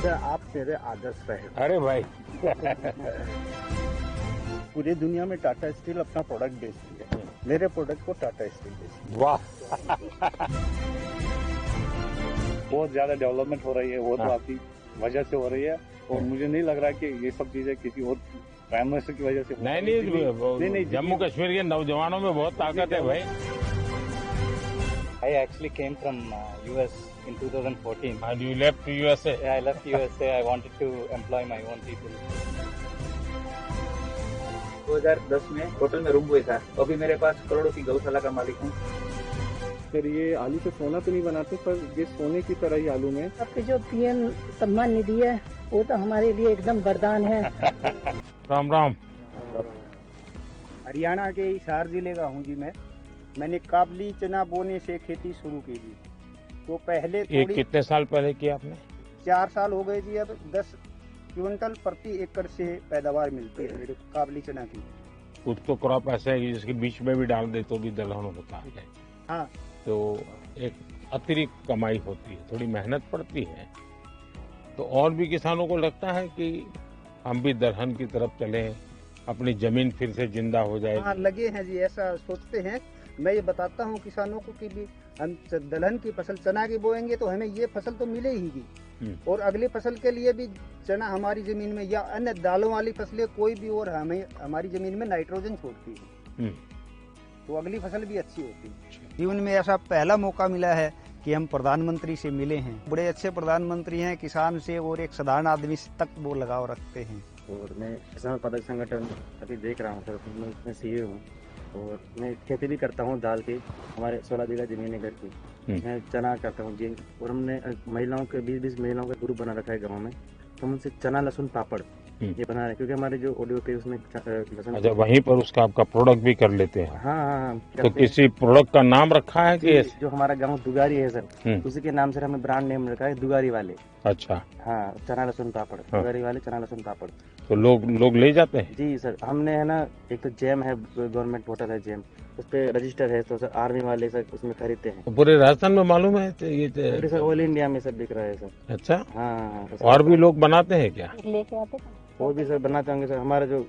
Sir आप मेरे आदर्श रहे। अरे भाई पूरी दुनिया में टाटा स्टील अपना प्रोडक्ट बेचती है, मेरे प्रोडक्ट को टाटा स्टील बेचती वाह बहुत ज्यादा डेवलपमेंट हो रही है, वो तो हाँ। आपकी वजह से हो रही है और मुझे नहीं लग रहा कि ये सब चीजें किसी और प्राइम मिनिस्टर की वजह से हो रही है। नहीं जम्मू कश्मीर के नौजवानों में बहुत ताकत है भाई। I actually came from US in 2014. And you left USA. Yeah, I left USA. I wanted to employ my own people. 2010 में होटल में रूम हुआ था, अभी मेरे पास करोड़ों की गौशाला का मालिक हूँ। सर ये आलू से सोना तो नहीं बनाते, पर ये सोने की तरह ही आलू में। आपके जो पीएम सम्मान निधि है वो तो हमारे लिए एकदम वरदान है। राम राम। हरियाणा के हिसार जिले का हूँ जी मैंने काबली चना बोने से खेती शुरू की थी। तो पहले ये कितने साल पहले किया आपने? 4 साल हो गए जी। अब 10 क्विंटल प्रति एकड़ से पैदावार मिलती है मेरे काबली चना की। कुछ तो क्रॉप ऐसे है कि जिसके बीच में भी डाल दे तो भी दलहन होता है। हाँ, तो एक अतिरिक्त कमाई होती है, थोड़ी मेहनत पड़ती है। तो और भी किसानों को लगता है कि हम भी दलहन की तरफ चलें, अपनी जमीन फिर से जिंदा हो जाए। हाँ लगे हैं जी, ऐसा सोचते हैं। मैं ये बताता हूँ किसानों को कि भी हम दलहन की फसल चना की बोएंगे तो हमें ये फसल तो मिलेगी और अगली फसल के लिए भी चना हमारी जमीन में या अन्य दालों वाली फसलें कोई भी और हमें हमारी जमीन में नाइट्रोजन छोड़ती है, तो अगली फसल भी अच्छी होती है। जीवन में ऐसा पहला मौका मिला है कि हम प्रधानमंत्री से मिले हैं। बड़े अच्छे प्रधानमंत्री हैं, किसान से और एक साधारण आदमी तक वो लगाव रखते हैं। और मैं किसान उत्पादक संगठन अभी देख रहा हूँ सर, मैं उसमें सीईओ हूँ और मैं खेती भी करता हूँ दाल की। हमारे 16 बीघा जमीन है घर की, मैं चना करता हूँ जी। और हमने महिलाओं के 20-20 महिलाओं का ग्रुप बना रखा है गाँव में, तो हम उनसे चना लहसुन पापड़ ये बना रहे हैं, क्योंकि हमारे जो ऑडियो पे उसमें लहसुन। अच्छा, वहीं पर उसका आपका प्रोडक्ट भी कर लेते हैं? हाँ। तो किसी प्रोडक्ट का नाम रखा है कि जो हमारा गाँव दुगारी है सर, उसी के नाम से हमें ब्रांड नेम रखा है दुगारी वाले। अच्छा हाँ, चना लहसुन पापड़, दुगारी वाले चना लहसुन पापड़। तो लोग ले जाते हैं? जी सर, हमने है ना, एक तो जैम है, गवर्नमेंट पोर्टल है जैम, उस पे रजिस्टर है, तो सर आर्मी वाले सर उसमें खरीदते हैं। तो पूरे राजस्थान में मालूम है ये सर ऑल इंडिया में सब बिक रहा है सर। अच्छा हाँ। और भी लोग बनाते हैं क्या? लेके आते और भी सर बनाते होंगे सर। हमारे जो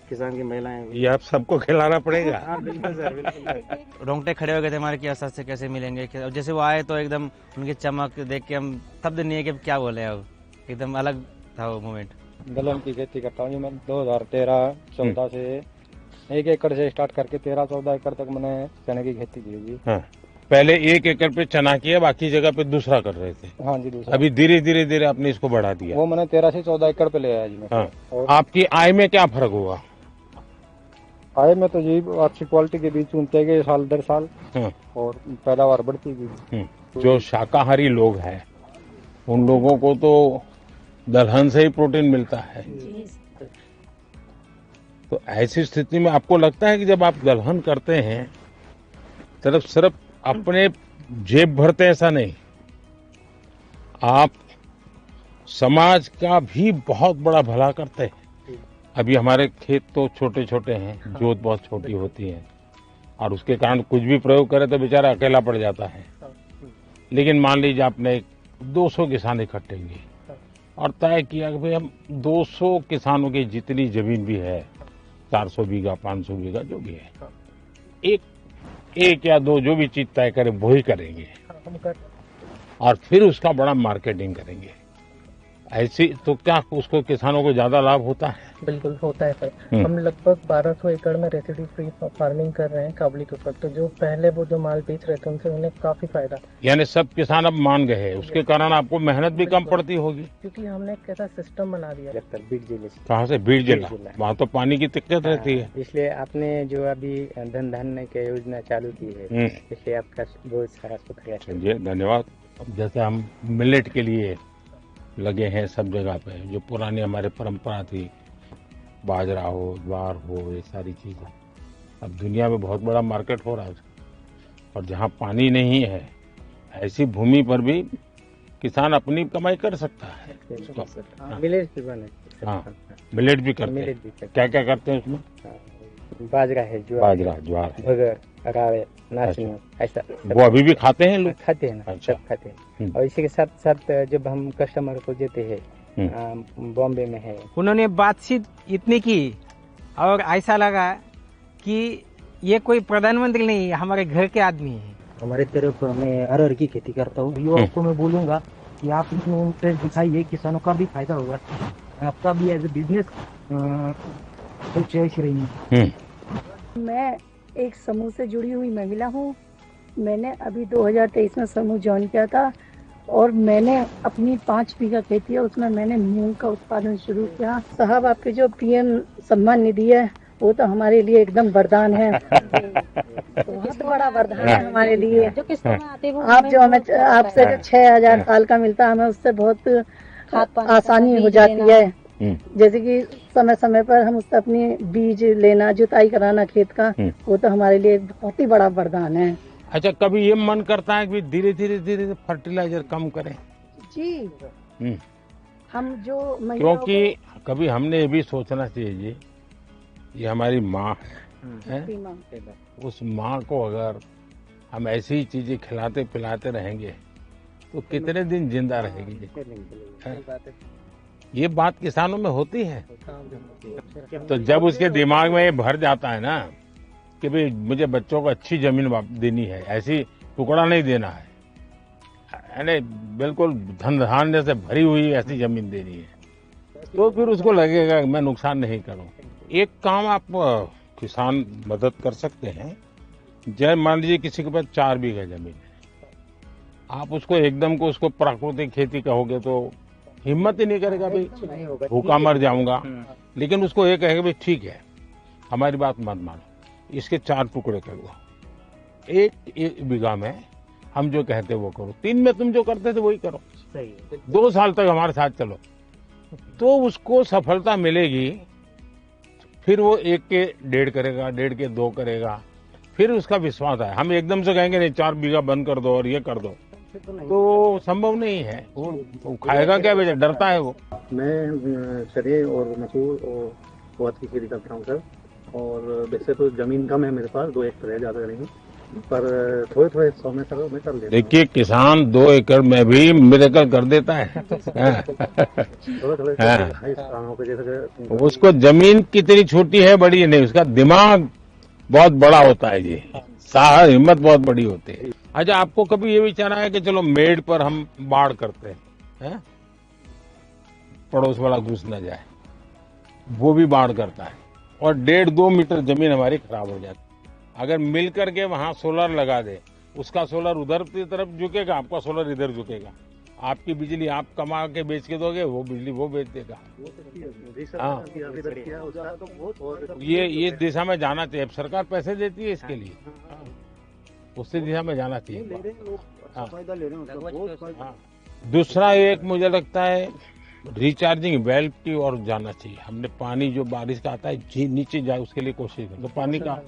किसान की महिलाएं, ये आप सबको खिलाना पड़ेगा। हाँ बिल्कुल सर, बिल्कुल। रोंगटे खड़े हो गए थे हमारे, क्या सस्ते कैसे मिलेंगे। और जैसे वो आए तो एकदम उनकी चमक देख के हम शब्द नहीं है कि क्या बोले। अब एकदम अलग था वो मोमेंट। दलहन की खेती करता हूँ मैं 2013-14 से 1 एकड़ से स्टार्ट करके 13-14 एकड़ तक मैंने चने की खेती की जी। हाँ, पहले 1 एकड़ पे चना किया, बाकी जगह पे दूसरा कर रहे थे। हाँ जी, दूसरा। अभी धीरे धीरे आपने इसको बढ़ा दिया। वो मैंने 13 से 14 एकड़ पे ले आया जी मैं। हाँ। और आपकी आय में क्या फर्क हुआ? आय में तो जी अच्छी क्वालिटी के बीज चुनते गए साल दर साल, हाँ। और पैदावार बढ़ती गई। जो शाकाहारी लोग हैं उन लोगों को तो दलहन से ही प्रोटीन मिलता है। तो ऐसी स्थिति में आपको लगता है कि जब आप दलहन करते हैं सिर्फ अपने जेब भरते, ऐसा नहीं, आप समाज का भी बहुत बड़ा भला करते हैं। अभी हमारे खेत तो छोटे छोटे हैं, जोत बहुत छोटी होती है और उसके कारण कुछ भी प्रयोग करे तो बेचारा अकेला पड़ जाता है। लेकिन मान लीजिए आपने 200 किसान इकट्ठे हुए और तय किया कि भाई हम 200 किसानों की जितनी जमीन भी है, 400 बीघा 500 बीघा जो भी है, एक या दो जो भी चीज तय करे वो ही करेंगे और फिर उसका बड़ा मार्केटिंग करेंगे। ऐसी तो क्या उसको किसानों को ज्यादा लाभ होता है? बिल्कुल होता है सर। हम लगभग 1200 एकड़ में रेसिड्यू फ्री फार्मिंग कर रहे हैं काबुली के ऊपर। तो जो पहले वो जो माल बेच रहे थे उनसे उन्हें काफी फायदा। यानी सब किसान अब मान गए हैं, उसके कारण आपको मेहनत भी कम पड़ती होगी, क्योंकि हमने एक ऐसा सिस्टम बना दिया। बीट जिले से। कहाँ से? बीट जिला। वहाँ तो पानी की दिक्कत रहती है। इसलिए आपने जो अभी धन धान्य की योजना चालू की है, इसलिए आपका बहुत सारा शुक्रिया। चलिए धन्यवाद। जैसे हम मिलेट के लिए लगे हैं सब जगह पे, जो पुरानी हमारी परंपरा थी, बाजरा हो, ज्वार हो, ये सारी चीजें, अब दुनिया में बहुत बड़ा मार्केट हो रहा है। और जहाँ पानी नहीं है ऐसी भूमि पर भी किसान अपनी कमाई कर सकता है। मिलेट भी बने। हाँ, मिलेट भी करते हैं। क्या क्या करते हैं उसमें? बाजरा है, बाजरा, ज्वार है, भगर, अगावे, नाचनी, ऐसा वो अभी भी खाते हैं लोग? खाते हैं ना, अच्छा। सब खाते हैं। और इसी के साथ साथ जब हम कस्टमर को देते हैं, बॉम्बे में है, उन्होंने बातचीत इतनी की और ऐसा लगा कि ये कोई प्रधानमंत्री नहीं है, हमारे घर के आदमी है। हमारे तरफ मैं अरहर की खेती करता हूँ। युवाओं को मैं बोलूँगा कि आप इसमें इंटरेस्ट दिखाइए, किसानों का भी फायदा होगा, आपका भी एज ए बिजनेस चॉइस रहेगी। मैं एक समूह से जुड़ी हुई महिला हूँ। मैंने अभी 2023 में समूह ज्वाइन किया था और मैंने अपनी 5 बीघा खेती है, उसमें मैंने मूंग का उत्पादन शुरू किया। साहब, आपके जो पीएम सम्मान निधि है वो तो हमारे लिए एकदम वरदान है, बहुत बड़ा वरदान है हमारे लिए। जो किस्तों में आते हैं आप जो हमें आपसे जो 6,000 साल का मिलता है, हमें उससे बहुत आसानी हो जाती है। जैसे कि समय समय पर हम उससे अपनी बीज लेना, जुताई कराना खेत का, वो तो हमारे लिए बहुत ही बड़ा वरदान है। अच्छा, कभी ये मन करता है कि धीरे धीरे फर्टिलाइजर कम करें? जी, हम जो क्योंकि कभी हमने ये भी सोचना चाहिए जी, ये हमारी माँ है, उस माँ को अगर हम ऐसी ही चीजें खिलाते पिलाते रहेंगे तो कितने दिन जिंदा रहेगी? ये बात किसानों में होती है। तो जब उसके दिमाग में ये भर जाता है ना कि भाई मुझे बच्चों को अच्छी जमीन देनी है, ऐसी टुकड़ा नहीं देना है, यानी बिल्कुल धन धान्य से भरी हुई ऐसी जमीन देनी है, तो फिर उसको लगेगा कि मैं नुकसान नहीं करूं। एक काम आप किसान मदद कर सकते हैं। जय मान लीजिए किसी के पास 4 बीघा जमीन है, आप उसको एकदम को उसको प्राकृतिक खेती कहोगे तो हिम्मत ही नहीं करेगा, भाई भूखा मर जाऊंगा। लेकिन उसको ये कहेगा भाई ठीक है, हमारी बात मत मानो, इसके 4 टुकड़े कर दो, एक बीघा में हम जो कहते वो करो, 3 में तुम जो करते थे वही करो, 2 साल तक हमारे साथ चलो, तो उसको सफलता मिलेगी। फिर वो 1 के 1.5 करेगा, 1.5 के 2 करेगा, फिर उसका विश्वास है। हम एकदम से कहेंगे नहीं 4 बीघा बंद कर दो और ये कर दो, तो संभव नहीं है। वो खाएगा क्या, बेचा डरता है वो। मैं चने और मसूर और उड़द की खेती करता हूँ सर, और वैसे तो जमीन कम है मेरे पास, 2 एकड़ है, ज्यादा नहीं, पर थोड़े थोड़े 100 में कर लेता हूँ। देखिए, किसान 2 एकड़ में भी मिरेकल कर देता है। उसको जमीन कितनी छोटी है बड़ी है नहीं, उसका दिमाग बहुत बड़ा होता है जी, साहस हिम्मत बहुत बड़ी होती है। अच्छा, आपको कभी ये विचार आया कि चलो मेड पर हम बाढ़ करते हैं, पड़ोस वाला घुस न जाए, वो भी बाढ़ करता है और 1.5-2 मीटर जमीन हमारी खराब हो जाती। अगर मिल करके वहां सोलर लगा दे, उसका सोलर उधर की तरफ झुकेगा, आपका सोलर इधर झुकेगा, आपकी बिजली आप कमा के बेच के दोगे, वो बिजली वो बेच देगा। हाँ, ये दिशा में जाना चाहिए। सरकार पैसे देती है इसके लिए, उसी दिशा में जाना चाहिए। दूसरा एक मुझे लगता है रिचार्जिंग वेल की ओर जाना चाहिए। हमने पानी जो बारिश का आता है नीचे जाए उसके लिए कोशिश करें, तो पानी का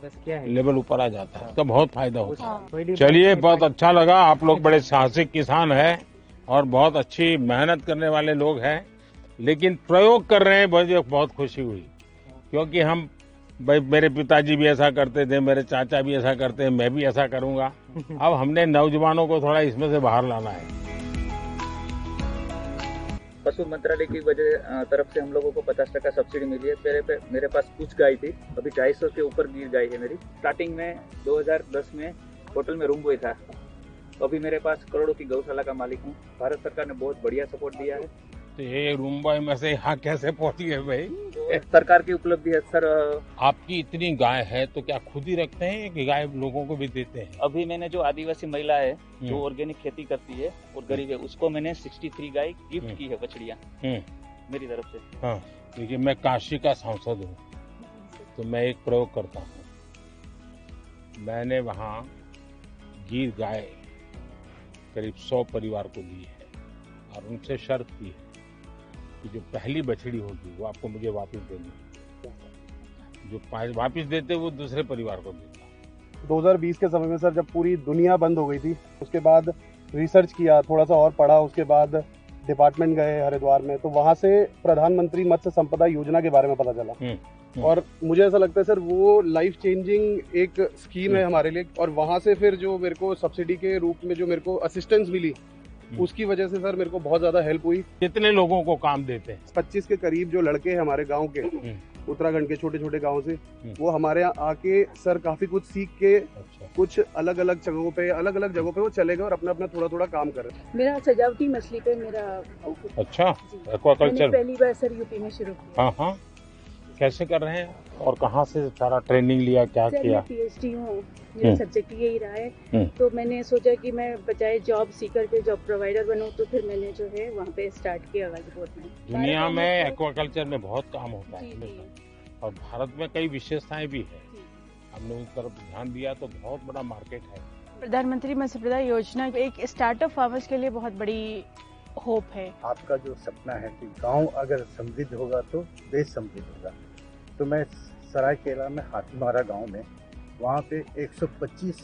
लेवल ऊपर आ जाता है, तो बहुत फायदा होता है। चलिए, बहुत अच्छा लगा। आप लोग बड़े साहसिक किसान हैं और बहुत अच्छी मेहनत करने वाले लोग हैं, लेकिन प्रयोग कर रहे हैं, मुझे बहुत खुशी हुई। क्योंकि हम भाई, मेरे पिताजी भी ऐसा करते थे, मेरे चाचा भी ऐसा करते हैं, मैं भी ऐसा करूंगा। अब हमने नौजवानों को थोड़ा इसमें से बाहर लाना है। पशु मंत्रालय की वजह तरफ से हम लोगों को 50% सब्सिडी मिली है। मेरे पास कुछ गाय थी, अभी 250 के ऊपर गिर गाय है मेरी। स्टार्टिंग में 2010 में होटल में रूम बॉय था, अभी मेरे पास करोड़ों की गौशाला का मालिक हूँ। भारत सरकार ने बहुत बढ़िया सपोर्ट दिया है। तो ये रूम बॉय में से यहाँ कैसे पहुँच गए भाई? तो सरकार की उपलब्धि है सर। आपकी इतनी गाय है तो क्या खुद ही रखते हैं कि गाय लोगों को भी देते हैं? अभी मैंने जो आदिवासी महिला है जो ऑर्गेनिक खेती करती है और गरीब है, उसको मैंने 63 गाय गिफ्ट की है, बछड़ियाँ मेरी तरफ से। हाँ, देखिए, मैं काशी का सांसद हूँ, तो मैं एक प्रयोग करता हूँ। मैंने वहाँ गिर गाय करीब 100 परिवार को दी है और उनसे शर्त की है कि जो पहली बछड़ी होगी वो आपको मुझे वापस देनी है। जो वापस देते वो दूसरे परिवार को देता। 2020 के समय में सर, जब पूरी दुनिया बंद हो गई थी, उसके बाद रिसर्च किया, थोड़ा सा और पढ़ा, उसके बाद डिपार्टमेंट गए हरिद्वार में, तो वहां से प्रधानमंत्री मत्स्य संपदा योजना के बारे में पता चला। और मुझे ऐसा लगता है सर वो लाइफ चेंजिंग एक स्कीम है हमारे लिए। और वहाँ से फिर जो मेरे को सब्सिडी के रूप में जो मेरे को असिस्टेंस मिली, उसकी वजह से सर मेरे को बहुत ज्यादा हेल्प हुई। कितने लोगों को काम देते हैं? 25 के करीब जो लड़के हैं हमारे गांव के, उत्तराखंड के छोटे छोटे गांव से, वो हमारे यहाँ आके सर काफी कुछ सीख के कुछ अलग अलग जगहों पे वो चले गए और अपना अपना थोड़ा थोड़ा काम कर रहे हैं। मेरा सजावटी मछली पे मेरा अच्छा, एक्वाकल्चर पहली बार सर यूपी में शुरू किया। हाँ हाँ, कैसे कर रहे हैं और कहाँ से सारा ट्रेनिंग लिया, क्या किया? PhD हूँ, मेरा सब्जेक्ट यही रहा है। तो मैंने सोचा कि मैं बजाय जॉब सीकर के जॉब प्रोवाइडर बनूं, तो फिर मैंने जो है वहाँ पे स्टार्ट किया गाजीपुर में। दुनिया में एक्वाकल्चर में बहुत काम होता है और भारत में कई विशेषताएं भी है। हमने उस तरफ ध्यान दिया तो बहुत बड़ा मार्केट है। प्रधानमंत्री मत्स्य प्रदा योजना एक स्टार्टअप फार्मर्स के लिए बहुत बड़ी होप है। आपका जो सपना है कि गांव अगर समृद्ध होगा तो देश समृद्ध होगा, तो मैं सरायकेला में हाथीमारा गांव में वहाँ पे 125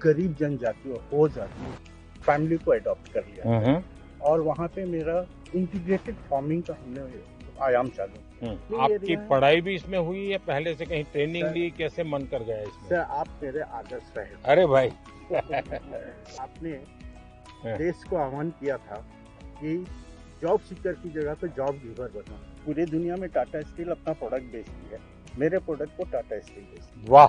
गरीब जनजाति और हो जाति फैमिली को अडॉप्ट कर लिया और वहाँ पे मेरा इंटीग्रेटेड फार्मिंग का हमने आयाम चालू। आपकी पढ़ाई भी इसमें हुई है? पहले से कहीं ट्रेनिंग ली? कैसे मन कर गया इसमें? सर आप मेरे आदर्श रहे। अरे भाई आपने देश को आह्वान किया था कि जॉब सीकर की जगह पे जॉब गिवर बनो। पूरी दुनिया में टाटा स्टील अपना प्रोडक्ट बेचती है, मेरे प्रोडक्ट को टाटा स्टील बेचती है। वाह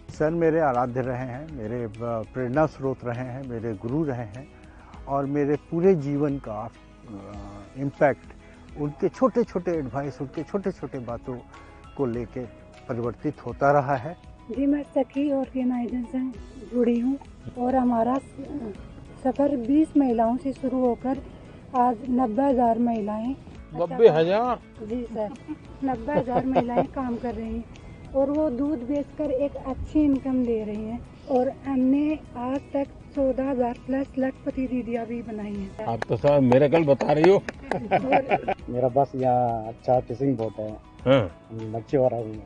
सर मेरे आराध्य रहे हैं, मेरे प्रेरणा स्रोत रहे हैं, मेरे गुरु रहे हैं और मेरे पूरे जीवन का इम्पैक्ट उनके छोटे छोटे एडवाइस, उनके छोटे छोटे बातों को लेके परिवर्तित होता रहा है। जी मैं सखी ऑर्गेनाइजेशन से जुड़ी हूँ और हमारा सफर 20 महिलाओं से शुरू होकर आज 90,000 महिलाएं 90,000? जी सर, 90,000 महिलाएं काम कर रही हैं और वो दूध बेचकर एक अच्छी इनकम दे रही हैं और हमने आज तक 14,000 प्लस लखपति दीदियाँ भी बनाई हैं। आप तो सब मेरेकल बता रही हो। मेरा बस यहाँ अच्छा फिशिंग बोट है, मच्छी वाला हूँ।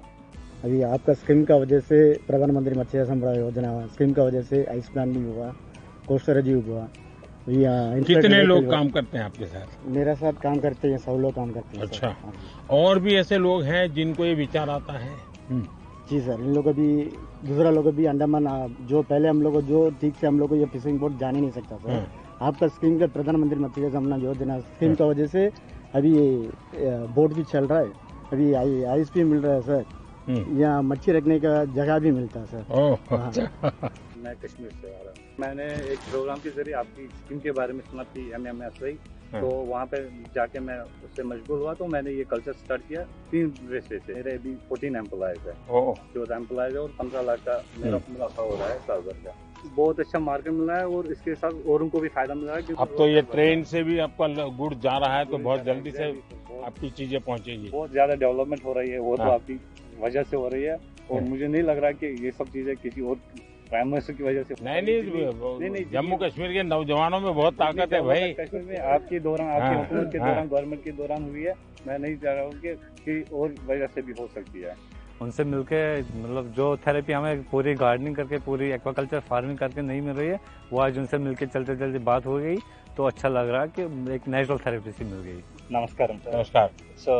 अभी आपका स्कीम का वजह से प्रधानमंत्री मत्स्य संपदा योजना स्कीम का वजह से आइस प्लान भी हुआ, कोस्टर जी हुआ। कितने लोग काम करते हैं आपके साथ? मेरे साथ काम करते हैं 100 लोग काम करते हैं। अच्छा, और भी ऐसे लोग हैं जिनको ये विचार आता है? जी सर, इन लोगों भी दूसरा लोग भी अंडमान जो पहले हम लोग जो ठीक से हम लोग को ये फिशिंग बोट जान ही नहीं सकता सर। आपका स्कीम का प्रधानमंत्री मत्स्य संपदा योजना स्कीम का वजह से अभी ये बोट भी चल रहा है, अभी आइस भी मिल रहा है सर, यहाँ मच्छी रखने का जगह भी मिलता है सर। मैं कश्मीर से आ रहा हूँ। मैंने एक प्रोग्राम के जरिए आपकी स्कीम के बारे में सुना थी, MMSY, तो वहाँ पे जाके मैं उससे मशगूल हुआ, तो मैंने ये कल्चर स्टार्ट किया 3 रेस्टे से। मेरे अभी 14 एम्प्लॉयज है, 14 एम्प्लॉयज है और 15 लाख का मेरा मुनाफा हो रहा है साल भर का। बहुत अच्छा मार्केट मिल रहा है और इसके साथ औरों को भी फायदा मिल रहा है। अब तो ये ट्रेन से भी आपका गुड़ जा रहा है तो बहुत जल्दी से आपकी चीजें पहुँचेगी। बहुत ज्यादा डेवलपमेंट हो रही है, वो तो आपकी वजह से हो रही है और मुझे नहीं लग रहा कि ये सब चीजें किसी और प्राइम मिनिस्टर की वजह से। नहीं, जम्मू कश्मीर के नौजवानों में बहुत ताकत है भाई। कश्मीर में आपके दौरान, आपकी हुकूमत के दौरान, गवर्नमेंट के दौरान हुई है। मैं नहीं चाह रहा हूँ कि और वजह से भी हो सकती है। उनसे मिलके मतलब जो थेरेपी हमें पूरी गार्डनिंग करके, पूरी एक्वाकल्चर फार्मिंग करके नहीं मिल रही है, वो आज उनसे मिलके चलते चलते बात हो गई तो अच्छा लग रहा है कि एक नेचुरल थेरेपी सी मिल गई। Namaskaram, sir. Namaskar. So,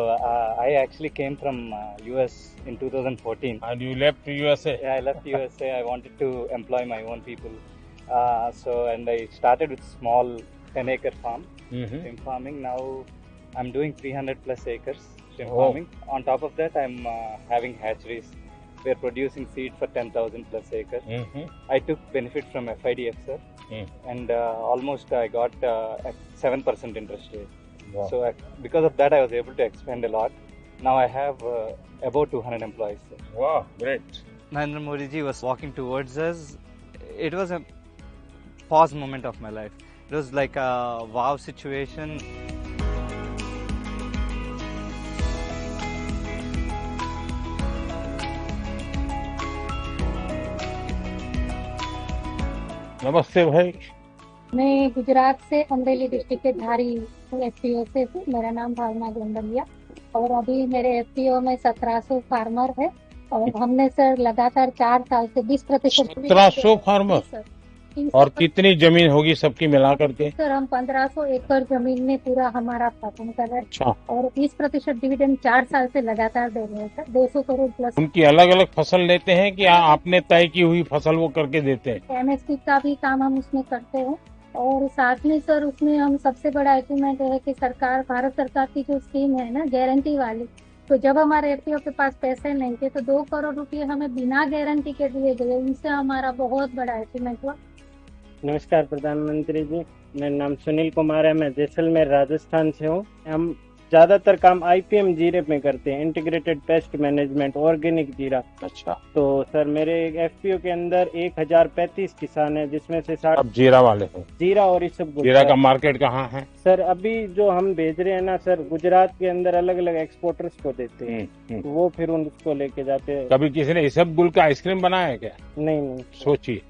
I actually came from US in 2014. And you left USA? Yeah, I left USA. I wanted to employ my own people. And I started with small 10-acre farm, shrimp farming. Now, I'm doing 300 plus acres shrimp farming. On top of that, I'm having hatcheries. We're producing seed for 10,000 plus acres. I took benefit from FIDF, sir. And almost I got 7% interest rate. Wow. So because of that, I was able to expand a lot. Now I have about 200 employees. Sir. Wow, great. Narendra Modi ji was walking towards us. It was a pause moment of my life. It was like a wow situation. नमस्ते भाई। मैं गुजरात से Amreli district के धारी FPO से हूँ। मेरा नाम भावना गोंडलिया और अभी मेरे FPO में 1700 फार्मर है और हमने सर लगातार 4 साल से 20% 1700 फार्मर? और कितनी जमीन होगी सबकी मिला करके? सर हम 1500 एकड़ जमीन में पूरा हमारा फार्मिंग कर रहे हैं। अच्छा। और 20% डिविडेंड 4 साल से लगातार दे रहे हैं सर, 200 करोड़ प्लस। उनकी अलग अलग फसल लेते हैं कि आपने तय की हुई फसल वो करके देते हैं? MSP का भी काम हम उसमें करते हैं और साथ में सर उसमें हम सबसे बड़ा अचीवमेंट है कि सरकार, भारत सरकार की जो स्कीम है ना गारंटी वाली, तो जब हमारे FPO के पास पैसे नहीं थे तो 2 करोड़ रुपए हमें बिना गारंटी के दिए गए, उनसे हमारा बहुत बड़ा अचीवमेंट हुआ। नमस्कार प्रधानमंत्री जी, मेरा नाम सुनील कुमार है, मैं जैसलमेर राजस्थान से हूँ। हम ज्यादातर काम IPM जीरे में करते हैं, इंटीग्रेटेड पेस्ट मैनेजमेंट, ऑर्गेनिक जीरा। अच्छा। तो सर मेरे FPO के अंदर 1035 किसान है, जिसमें से 60 अब जीरा वाले हैं। जीरा और इसबगोल। जीरा का मार्केट कहाँ है? सर अभी जो हम भेज रहे हैं ना सर, गुजरात के अंदर अलग अलग एक्सपोर्टर्स को देते हैं, तो वो फिर उनको लेके जाते हैं। कभी किसी ने इसबगोल का आइसक्रीम बनाया है क्या? नहीं। सोचिए,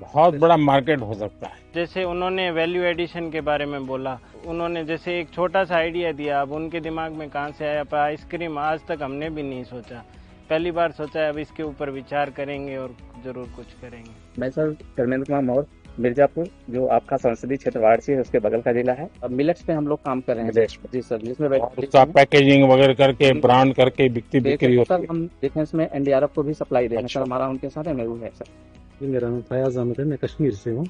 बहुत बड़ा मार्केट हो सकता है। जैसे उन्होंने वैल्यू एडिशन के बारे में बोला, उन्होंने जैसे एक छोटा सा आइडिया दिया, अब उनके दिमाग में कहाँ से आया, पर आइसक्रीम आज तक हमने भी नहीं सोचा, पहली बार सोचा है। अब इसके ऊपर विचार करेंगे और जरूर कुछ करेंगे। मैं सर धर्मेंद्र कुमार मौर्य, मिर्जापुर, जो आपका संसदीय क्षेत्र वाराणसी है उसके बगल का जिला है। अब मिलेट्स पे हम लोग काम कर रहे हैं जी सर, जिसमें उसका पैकेजिंग वगैरह करके ब्रांड करके बिक्री होती है। हम डिफेंस में NDRF को भी सप्लाई दे रहे हैं सर, हमारा उनके साथ MOU है सर। मेरा नाम फयाज अहमद है, मैं कश्मीर से हूँ।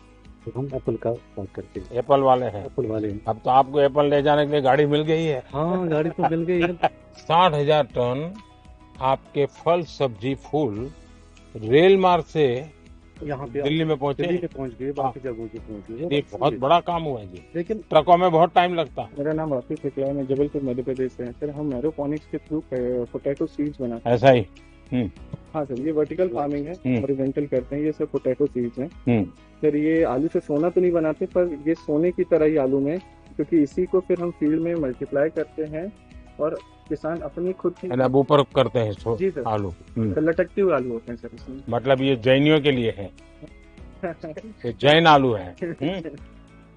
तो हम एप्पल का बात करते हैं। एप्पल वाले हैं? एप्पल वाले हैं। अब तो आपको एप्पल ले जाने के लिए गाड़ी मिल गई है। हाँ, गाड़ी तो मिल गई है। 60,000 टन आपके फल, सब्जी, फूल रेल मार्ग से यहाँ पे दिल्ली में पहुँचे? दिल्ली में पहुँच गए, बाकी जगहों पे पहुँच गए। ये बहुत बड़ा काम हुआ है जी, लेकिन ट्रकों में बहुत टाइम लगता है। मेरा नाम राफिक हिकला है, मैं जबलपुर मध्य प्रदेश से। सर हम एरोपोनिक्स के थ्रू पोटैटो सीड्स बनाते हैं। ऐसा ही? हाँ सर, ये वर्टिकल फार्मिंग है, हॉरिजॉन्टल करते हैं। ये सब पोटैटो सीड्स हैं सर। ये आलू से सोना तो नहीं बनाते, पर ये सोने की तरह ही आलू में, क्योंकि इसी को फिर हम फील्ड में मल्टीप्लाई करते हैं और किसान अपनी खुद की अब ऊपर करते हैं जी सर, आलू। तो लटकते हुए आलू होते हैं सर इसमें। मतलब ये जैनियों के लिए है, ये जैन आलू है।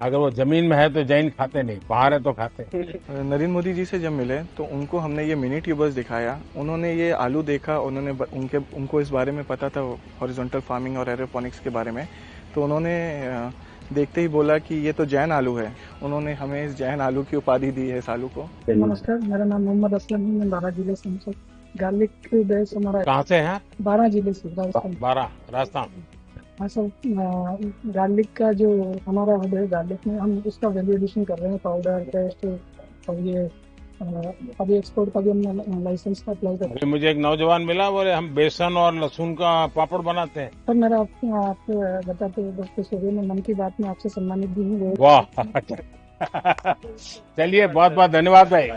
अगर वो जमीन में है तो जैन खाते नहीं, बाहर है तो खाते। नरेंद्र मोदी जी से जब मिले तो उनको हमने ये मिनी ट्यूबर्स दिखाया, उन्होंने ये आलू देखा, उनको इस बारे में पता था हॉरिजॉन्टल फार्मिंग और एरोपोनिक्स के बारे में, तो उन्होंने देखते ही बोला कि ये तो जैन आलू है। उन्होंने हमें इस जैन आलू की उपाधि दी है इस आलू को। नमस्कार, मेरा नाम मोहम्मद असलम है, मैं 12 जिले से हूँ। गार्लिक बेस हमारा कहाँ से है? 12 जिले से, राजस्थान। 12 राजस्थान। हाँ सर, गार्लिक का जो हमारा है, गार्लिक में हम उसका वैल्यू एडिशन कर रहे हैं, पाउडर, पेस्ट, और ये अभी एक्सपोर्ट का भी हमने लाइसेंस का अप्लाई कर रहे हैं। मुझे एक नौजवान मिला, बोले हम बेसन और लहसुन का पापड़ बनाते हैं। सर मेरा आपको बताते दोस्तों में मन की बात में आपसे सम्मानित भी हूँ। वाह चलिए, बहुत बहुत धन्यवाद भाई।